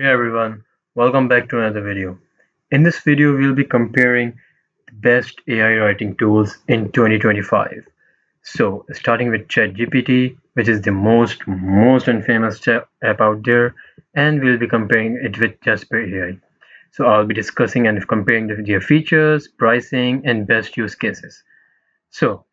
Hey everyone, welcome back to another video. In this video, we'll be comparing the best AI writing tools in 2025. So, starting with ChatGPT, which is the most and famous app out there, and we'll be comparing it with Jasper AI. So, I'll be discussing and comparing their features, pricing, and best use cases. So,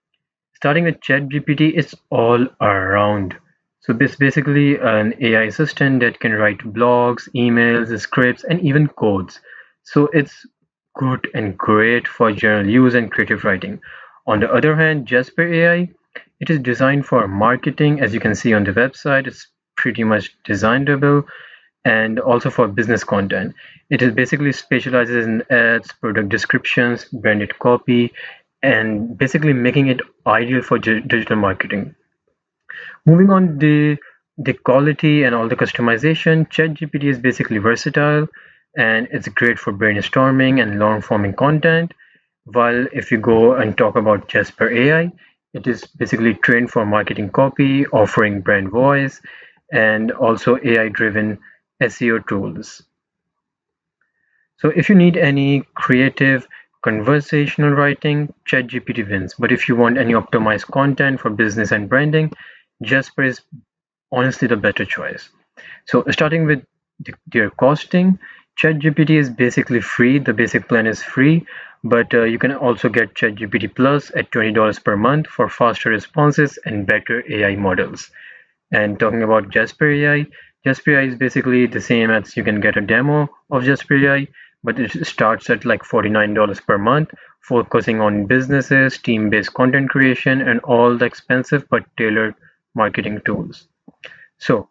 starting with ChatGPT, it's all around. So it's basically an AI assistant that can write blogs, emails, scripts, and even codes. So it's good and great for general use and creative writing. On the other hand, Jasper AI, it is designed for marketing. As you can see on the website, it's pretty much designable and also for business content. It is basically specializes in ads, product descriptions, branded copy, and basically making it ideal for digital marketing. Moving on the quality and all the customization, ChatGPT is basically versatile and it's great for brainstorming and long forming content. While if you go and talk about Jasper AI, it is basically trained for marketing copy, offering brand voice, and also AI driven SEO tools. So if you need any creative conversational writing, ChatGPT wins. But if you want any optimized content for business and branding, Jasper is honestly the better choice. So starting with their costing, ChatGPT is basically free. The basic plan is free, but you can also get ChatGPT Plus at $20 per month for faster responses and better AI models. And talking about Jasper AI, Jasper AI is basically the same as you can get a demo of Jasper AI, but it starts at like $49 per month, focusing on businesses, team-based content creation, and all the expensive but tailored marketing tools. So,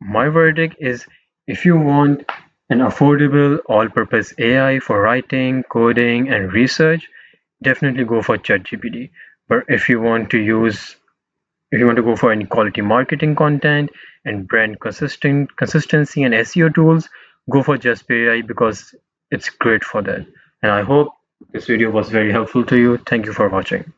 my verdict is if you want an affordable all-purpose AI for writing, coding, and research, definitely go for ChatGPT. But if you want to go for any quality marketing content and brand consistency and SEO tools, go for Jasper AI because it's great for that. And I hope this video was very helpful to you. Thank you for watching.